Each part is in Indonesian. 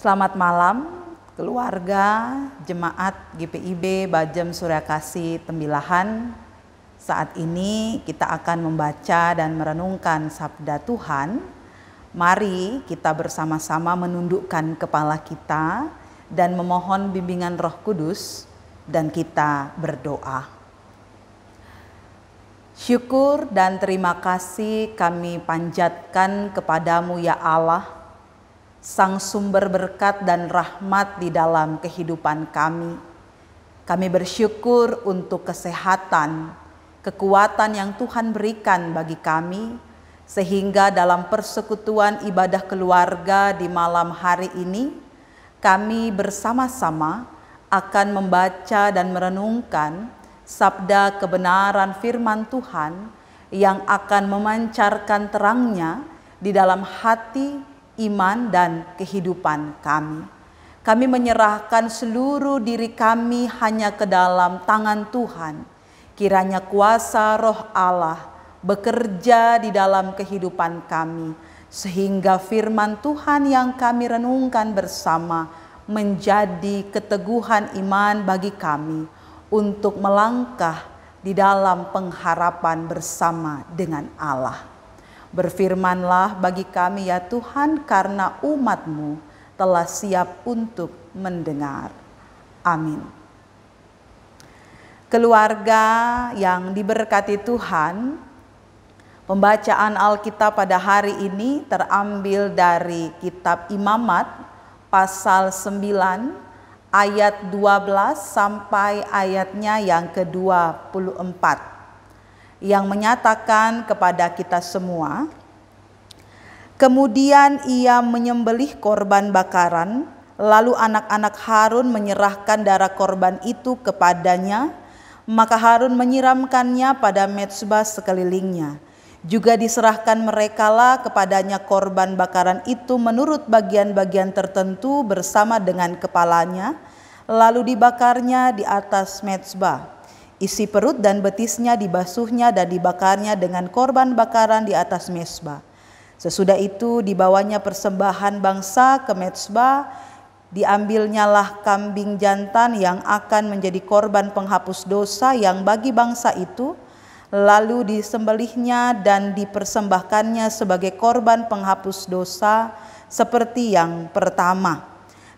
Selamat malam keluarga Jemaat GPIB Bajem Suryakasih Tembilahan. Saat ini kita akan membaca dan merenungkan sabda Tuhan. Mari kita bersama-sama menundukkan kepala kita dan memohon bimbingan Roh Kudus, dan kita berdoa. Syukur dan terima kasih kami panjatkan kepadamu ya Allah, Sang sumber berkat dan rahmat di dalam kehidupan kami. Kami bersyukur untuk kesehatan, kekuatan yang Tuhan berikan bagi kami, sehingga dalam persekutuan ibadah keluarga di malam hari ini, kami bersama-sama akan membaca dan merenungkan sabda kebenaran firman Tuhan yang akan memancarkan terangnya di dalam hati, iman, dan kehidupan kami. Kami menyerahkan seluruh diri kami hanya ke dalam tangan Tuhan. Kiranya kuasa Roh Allah bekerja di dalam kehidupan kami, sehingga firman Tuhan yang kami renungkan bersama menjadi keteguhan iman bagi kami untuk melangkah di dalam pengharapan bersama dengan Allah. Berfirmanlah bagi kami ya Tuhan, karena umat-Mu telah siap untuk mendengar. Amin. Keluarga yang diberkati Tuhan, pembacaan Alkitab pada hari ini terambil dari kitab Imamat pasal 9 ayat 12 sampai ayatnya yang ke-24. Yang menyatakan kepada kita semua, kemudian ia menyembelih korban bakaran, lalu anak-anak Harun menyerahkan darah korban itu kepadanya, maka Harun menyiramkannya pada mezbah sekelilingnya. Juga diserahkan merekalah kepadanya korban bakaran itu menurut bagian-bagian tertentu bersama dengan kepalanya, lalu dibakarnya di atas mezbah. Isi perut dan betisnya dibasuhnya dan dibakarnya dengan korban bakaran di atas mezbah. Sesudah itu dibawanya persembahan bangsa ke mezbah, diambilnyalah kambing jantan yang akan menjadi korban penghapus dosa yang bagi bangsa itu, lalu disembelihnya dan dipersembahkannya sebagai korban penghapus dosa seperti yang pertama.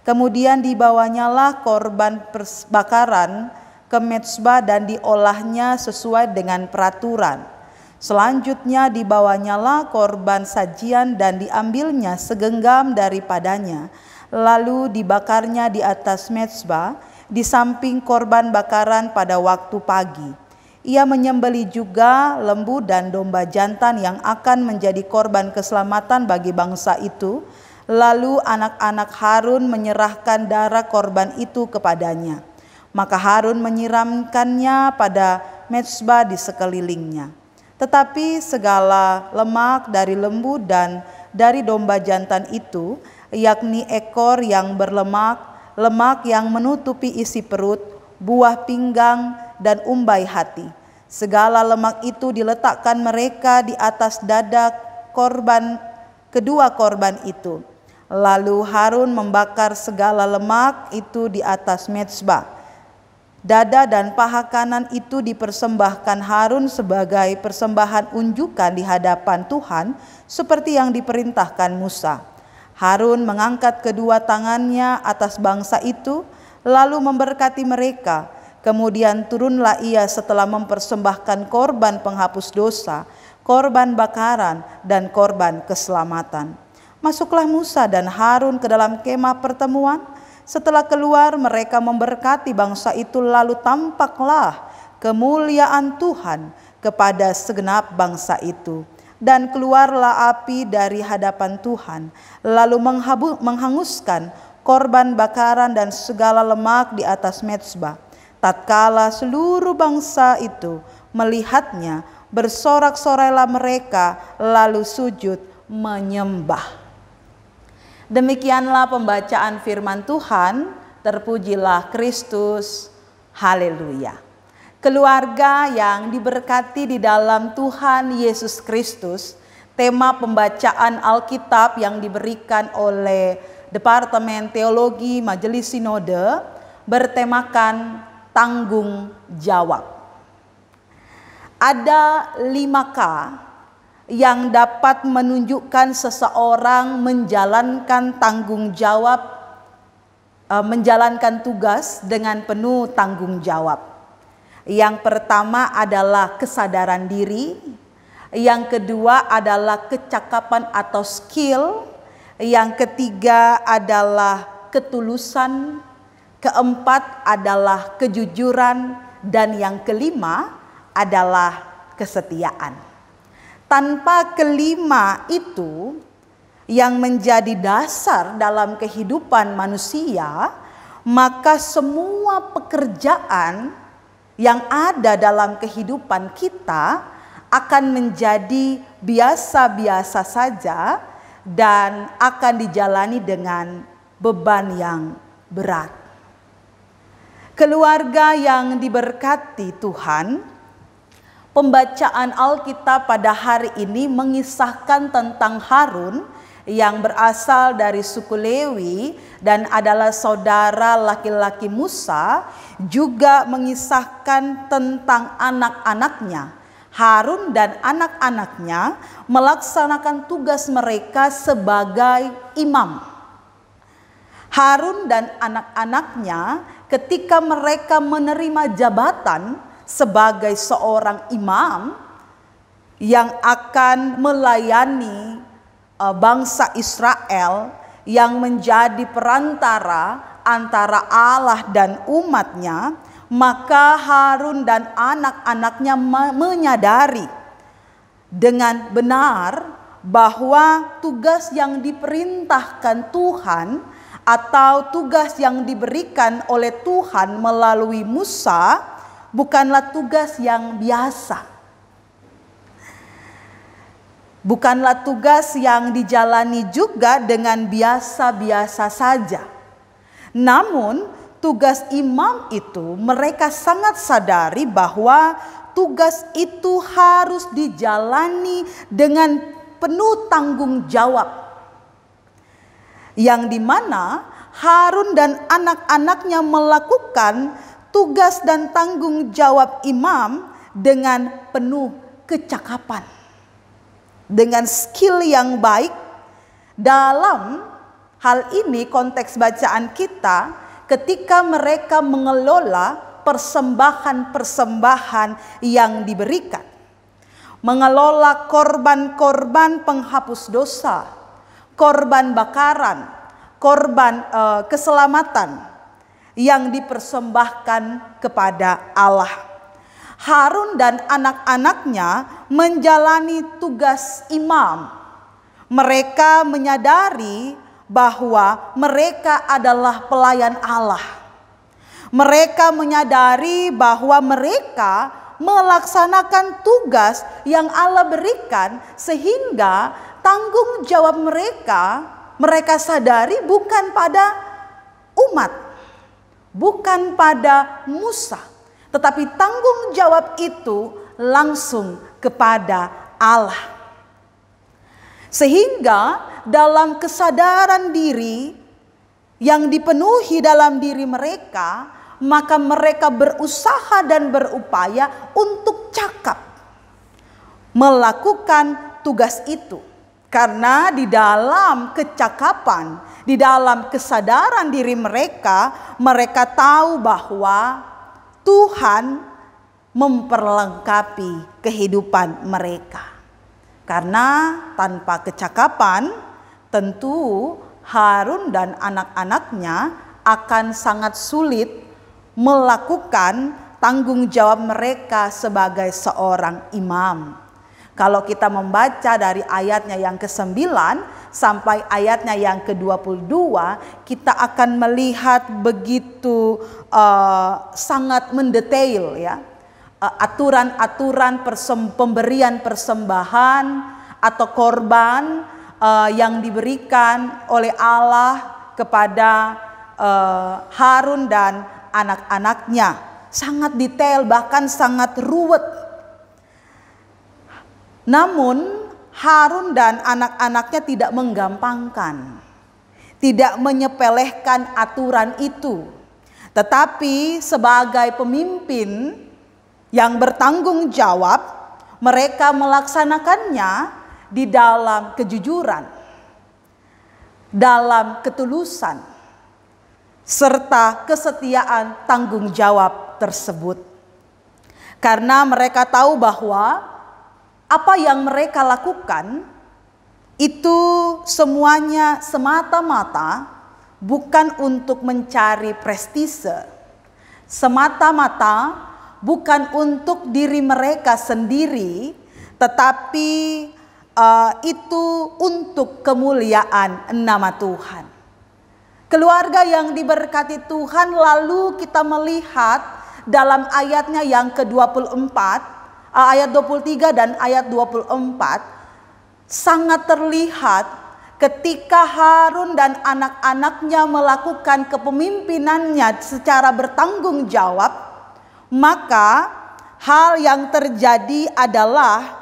Kemudian dibawanyalah korban bakaran ke mezbah dan diolahnya sesuai dengan peraturan. Selanjutnya dibawanyalah korban sajian dan diambilnya segenggam daripadanya, lalu dibakarnya di atas mezbah di samping korban bakaran pada waktu pagi. Ia menyembelih juga lembu dan domba jantan yang akan menjadi korban keselamatan bagi bangsa itu, lalu anak-anak Harun menyerahkan darah korban itu kepadanya. Maka Harun menyiramkannya pada mezbah di sekelilingnya. Tetapi segala lemak dari lembu dan dari domba jantan itu, yakni ekor yang berlemak, lemak yang menutupi isi perut, buah pinggang, dan umbai hati, segala lemak itu diletakkan mereka di atas dada korban, kedua korban itu. Lalu Harun membakar segala lemak itu di atas mezbah. Dada dan paha kanan itu dipersembahkan Harun sebagai persembahan unjukan di hadapan Tuhan seperti yang diperintahkan Musa. Harun mengangkat kedua tangannya atas bangsa itu lalu memberkati mereka. Kemudian turunlah ia setelah mempersembahkan korban penghapus dosa, korban bakaran, dan korban keselamatan. Masuklah Musa dan Harun ke dalam kemah pertemuan. Setelah keluar mereka memberkati bangsa itu, lalu tampaklah kemuliaan Tuhan kepada segenap bangsa itu. Dan keluarlah api dari hadapan Tuhan, lalu menghanguskan korban bakaran dan segala lemak di atas mezbah. Tatkala seluruh bangsa itu melihatnya, bersorak-sorailah mereka, lalu sujud menyembah. Demikianlah pembacaan firman Tuhan. Terpujilah Kristus. Haleluya. Keluarga yang diberkati di dalam Tuhan Yesus Kristus, tema pembacaan Alkitab yang diberikan oleh Departemen Teologi Majelis Sinode bertemakan tanggung jawab. Ada 5K yang dapat menunjukkan seseorang menjalankan tanggung jawab, menjalankan tugas dengan penuh tanggung jawab. Yang pertama adalah kesadaran diri, yang kedua adalah kecakapan atau skill, yang ketiga adalah ketulusan, keempat adalah kejujuran, dan yang kelima adalah kesetiaan. Tanpa kelima itu yang menjadi dasar dalam kehidupan manusia, maka semua pekerjaan yang ada dalam kehidupan kita akan menjadi biasa-biasa saja dan akan dijalani dengan beban yang berat. Keluarga yang diberkati Tuhan, pembacaan Alkitab pada hari ini mengisahkan tentang Harun yang berasal dari suku Lewi dan adalah saudara laki-laki Musa, juga mengisahkan tentang anak-anaknya. Harun dan anak-anaknya melaksanakan tugas mereka sebagai imam. Harun dan anak-anaknya ketika mereka menerima jabatan sebagai seorang imam yang akan melayani bangsa Israel, yang menjadi perantara antara Allah dan umatnya, maka Harun dan anak-anaknya menyadari dengan benar bahwa tugas yang diperintahkan Tuhan atau tugas yang diberikan oleh Tuhan melalui Musa bukanlah tugas yang biasa. Bukanlah tugas yang dijalani juga dengan biasa-biasa saja. Namun tugas imam itu mereka sangat sadari bahwa tugas itu harus dijalani dengan penuh tanggung jawab. Yang dimana Harun dan anak-anaknya melakukan tugas dan tanggung jawab imam dengan penuh kecakapan, dengan skill yang baik. Dalam hal ini konteks bacaan kita, ketika mereka mengelola persembahan-persembahan yang diberikan, mengelola korban-korban penghapus dosa, korban bakaran, korban keselamatan yang dipersembahkan kepada Allah. Harun dan anak-anaknya menjalani tugas imam. Mereka menyadari bahwa mereka adalah pelayan Allah. Mereka menyadari bahwa mereka melaksanakan tugas yang Allah berikan, sehingga tanggung jawab mereka sadari bukan pada umat, bukan pada Musa, tetapi tanggung jawab itu langsung kepada Allah. Sehingga dalam kesadaran diri yang dipenuhi dalam diri mereka, maka mereka berusaha dan berupaya untuk cakap melakukan tugas itu. Karena di dalam kecakapan, di dalam kesadaran diri mereka, mereka tahu bahwa Tuhan memperlengkapi kehidupan mereka. Karena tanpa kecakapan, tentu Harun dan anak-anaknya akan sangat sulit melakukan tanggung jawab mereka sebagai seorang imam. Kalau kita membaca dari ayatnya yang ke-9 sampai ayatnya yang ke-22, kita akan melihat begitu sangat mendetail ya, aturan-aturan pemberian persembahan atau korban yang diberikan oleh Allah kepada Harun dan anak-anaknya. Sangat detail, bahkan sangat ruwet. Namun Harun dan anak-anaknya tidak menggampangkan, tidak menyepelekan aturan itu, tetapi sebagai pemimpin yang bertanggung jawab, mereka melaksanakannya di dalam kejujuran, dalam ketulusan, serta kesetiaan tanggung jawab tersebut. Karena mereka tahu bahwa apa yang mereka lakukan itu semuanya semata-mata bukan untuk mencari prestise, semata-mata bukan untuk diri mereka sendiri, tetapi itu untuk kemuliaan nama Tuhan. Keluarga yang diberkati Tuhan, lalu kita melihat dalam ayatnya yang ke-24, ayat 23 dan ayat 24, sangat terlihat ketika Harun dan anak-anaknya melakukan kepemimpinannya secara bertanggung jawab, maka hal yang terjadi adalah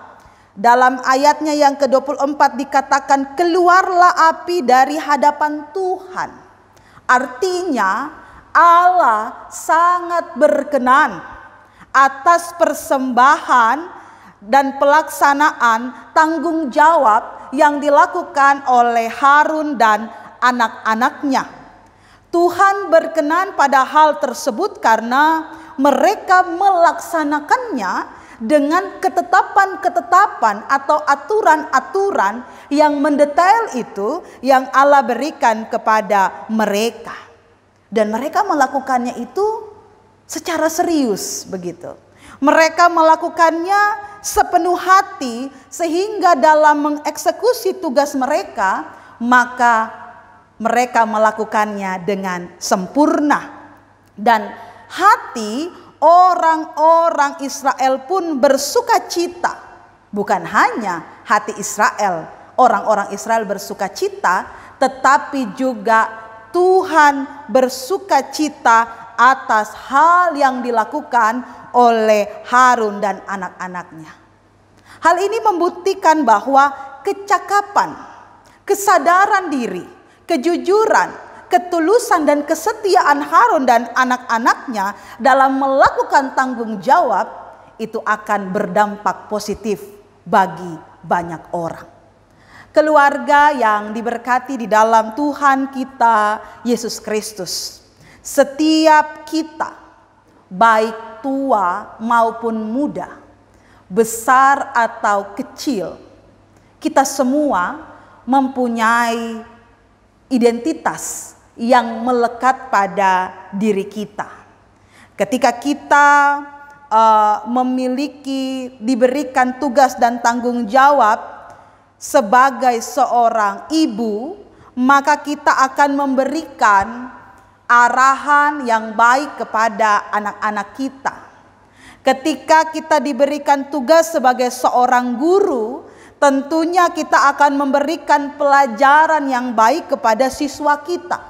dalam ayatnya yang ke-24 dikatakan, keluarlah api dari hadapan Tuhan. Artinya Allah sangat berkenan atas persembahan dan pelaksanaan tanggung jawab yang dilakukan oleh Harun dan anak-anaknya. Tuhan berkenan pada hal tersebut karena mereka melaksanakannya dengan ketetapan-ketetapan atau aturan-aturan yang mendetail itu yang Allah berikan kepada mereka. Dan mereka melakukannya itu secara serius begitu. Mereka melakukannya sepenuh hati sehingga dalam mengeksekusi tugas mereka, maka mereka melakukannya dengan sempurna. Dan hati orang-orang Israel pun bersuka cita. Bukan hanya hati Israel, orang-orang Israel bersuka cita, tetapi juga Tuhan bersuka cita atas hal yang dilakukan oleh Harun dan anak-anaknya. Hal ini membuktikan bahwa kecakapan, kesadaran diri, kejujuran, ketulusan dan kesetiaan Harun dan anak-anaknya dalam melakukan tanggung jawab itu akan berdampak positif bagi banyak orang. Keluarga yang diberkati di dalam Tuhan kita Yesus Kristus, setiap kita, baik tua maupun muda, besar atau kecil, kita semua mempunyai identitas yang melekat pada diri kita. Ketika kita diberikan tugas dan tanggung jawab sebagai seorang ibu, maka kita akan memberikan arahan yang baik kepada anak-anak kita. Ketika kita diberikan tugas sebagai seorang guru, tentunya kita akan memberikan pelajaran yang baik kepada siswa kita.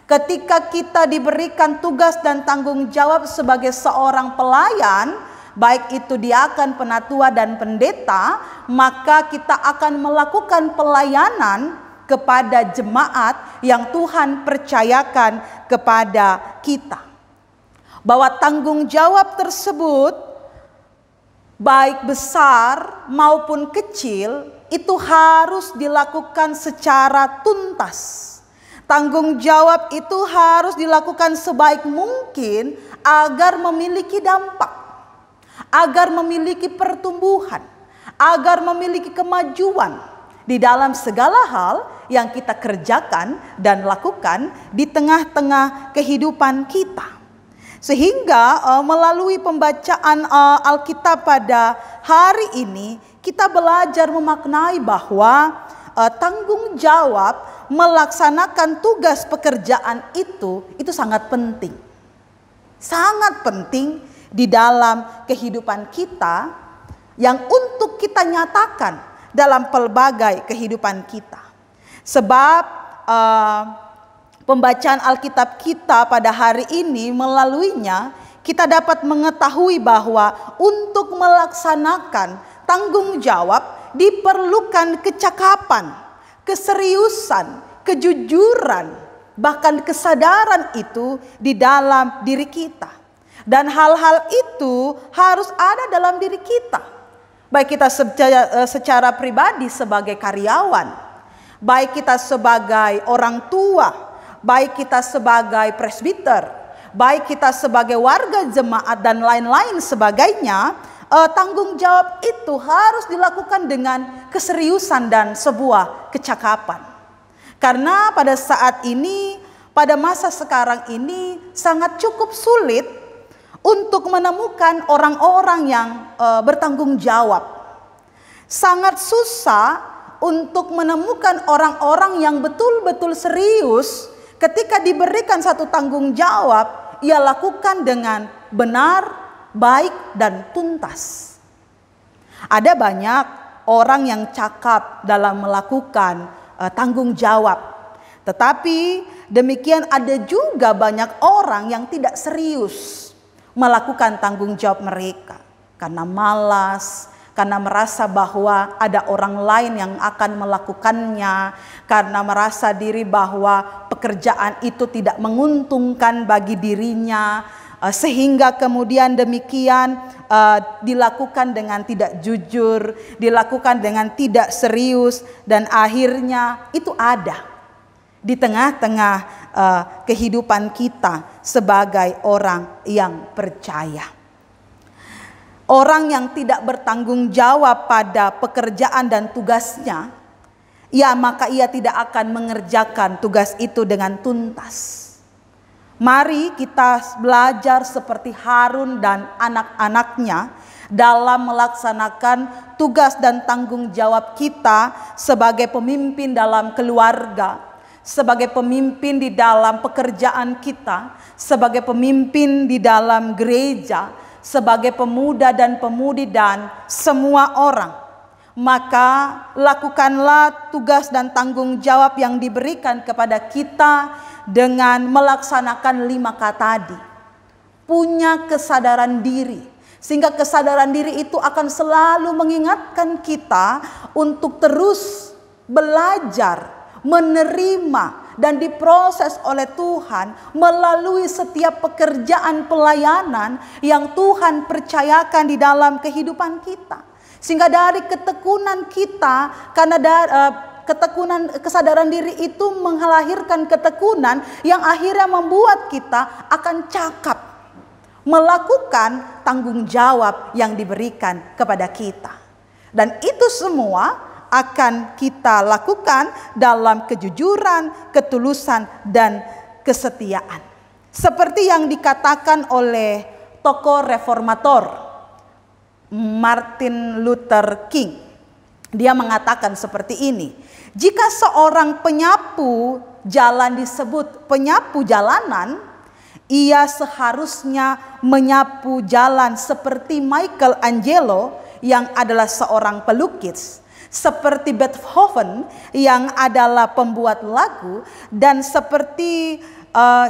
Ketika kita diberikan tugas dan tanggung jawab sebagai seorang pelayan, baik itu diakan, penatua dan pendeta, maka kita akan melakukan pelayanan kepada jemaat yang Tuhan percayakan kepada kita. Bahwa tanggung jawab tersebut, baik besar maupun kecil, itu harus dilakukan secara tuntas. Tanggung jawab itu harus dilakukan sebaik mungkin agar memiliki dampak, agar memiliki pertumbuhan, agar memiliki kemajuan di dalam segala hal yang kita kerjakan dan lakukan di tengah-tengah kehidupan kita. Sehingga melalui pembacaan Alkitab pada hari ini, kita belajar memaknai bahwa tanggung jawab melaksanakan tugas pekerjaan itu sangat penting. Sangat penting di dalam kehidupan kita yang untuk kita nyatakan dalam pelbagai kehidupan kita. Sebab pembacaan Alkitab kita pada hari ini, melaluinya kita dapat mengetahui bahwa untuk melaksanakan tanggung jawab diperlukan kecakapan, keseriusan, kejujuran, bahkan kesadaran itu di dalam diri kita. Dan hal-hal itu harus ada dalam diri kita. Baik kita secara pribadi sebagai karyawan, baik kita sebagai orang tua, baik kita sebagai presbiter, baik kita sebagai warga jemaat dan lain-lain sebagainya. Tanggung jawab itu harus dilakukan dengan keseriusan dan sebuah kecakapan. Karena pada saat ini, pada masa sekarang ini sangat cukup sulit untuk menemukan orang-orang yang bertanggung jawab. Sangat susah untuk menemukan orang-orang yang betul-betul serius ketika diberikan satu tanggung jawab, ia lakukan dengan benar, baik dan tuntas. Ada banyak orang yang cakap dalam melakukan tanggung jawab. Tetapi demikian ada juga banyak orang yang tidak serius melakukan tanggung jawab mereka. Karena malas, karena merasa bahwa ada orang lain yang akan melakukannya. Karena merasa diri bahwa pekerjaan itu tidak menguntungkan bagi dirinya. Sehingga kemudian demikian dilakukan dengan tidak jujur, dilakukan dengan tidak serius, dan akhirnya itu ada di tengah-tengah kehidupan kita sebagai orang yang percaya. Orang yang tidak bertanggung jawab pada pekerjaan dan tugasnya, ya maka ia tidak akan mengerjakan tugas itu dengan tuntas. Mari kita belajar seperti Harun dan anak-anaknya dalam melaksanakan tugas dan tanggung jawab kita sebagai pemimpin dalam keluarga, sebagai pemimpin di dalam pekerjaan kita, sebagai pemimpin di dalam gereja, sebagai pemuda dan pemudi dan semua orang. Maka lakukanlah tugas dan tanggung jawab yang diberikan kepada kita dengan melaksanakan 5K tadi. Punya kesadaran diri. Sehingga kesadaran diri itu akan selalu mengingatkan kita untuk terus belajar, menerima dan diproses oleh Tuhan melalui setiap pekerjaan pelayanan yang Tuhan percayakan di dalam kehidupan kita. Sehingga dari ketekunan kita, karena kesadaran diri itu melahirkan ketekunan yang akhirnya membuat kita akan cakap melakukan tanggung jawab yang diberikan kepada kita. Dan itu semua akan kita lakukan dalam kejujuran, ketulusan, dan kesetiaan. Seperti yang dikatakan oleh tokoh reformator Martin Luther King. Dia mengatakan seperti ini. Jika seorang penyapu jalan disebut penyapu jalanan, ia seharusnya menyapu jalan seperti Michelangelo yang adalah seorang pelukis, seperti Beethoven yang adalah pembuat lagu, dan seperti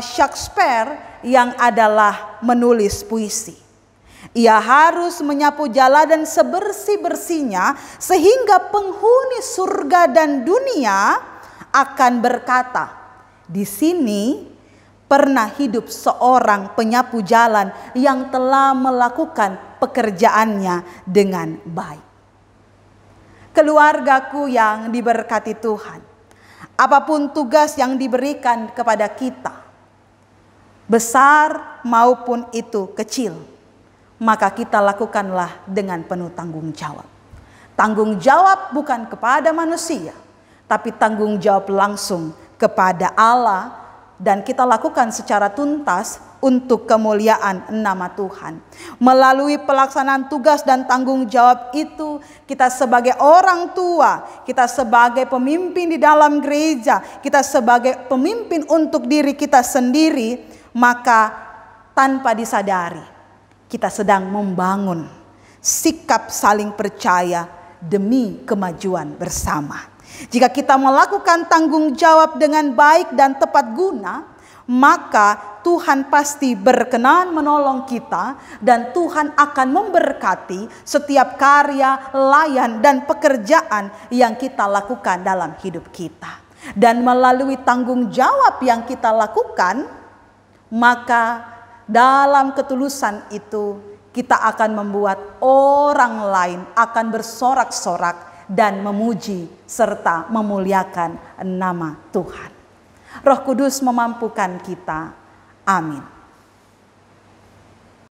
Shakespeare yang adalah menulis puisi. Ia harus menyapu jalanan sebersih-bersihnya sehingga penghuni surga dan dunia akan berkata, di sini pernah hidup seorang penyapu jalan yang telah melakukan pekerjaannya dengan baik. Keluargaku yang diberkati Tuhan, apapun tugas yang diberikan kepada kita, besar maupun itu kecil, maka kita lakukanlah dengan penuh tanggung jawab. Tanggung jawab bukan kepada manusia, tapi tanggung jawab langsung kepada Allah, dan kita lakukan secara tuntas untuk kemuliaan nama Tuhan. Melalui pelaksanaan tugas dan tanggung jawab itu, kita sebagai orang tua, kita sebagai pemimpin di dalam gereja, kita sebagai pemimpin untuk diri kita sendiri, maka tanpa disadari kita sedang membangun sikap saling percaya demi kemajuan bersama. Jika kita melakukan tanggung jawab dengan baik dan tepat guna, maka Tuhan pasti berkenan menolong kita, dan Tuhan akan memberkati setiap karya, layan, dan pekerjaan yang kita lakukan dalam hidup kita. Dan melalui tanggung jawab yang kita lakukan, maka dalam ketulusan itu kita akan membuat orang lain akan bersorak-sorak dan memuji serta memuliakan nama Tuhan. Roh Kudus memampukan kita. Amin.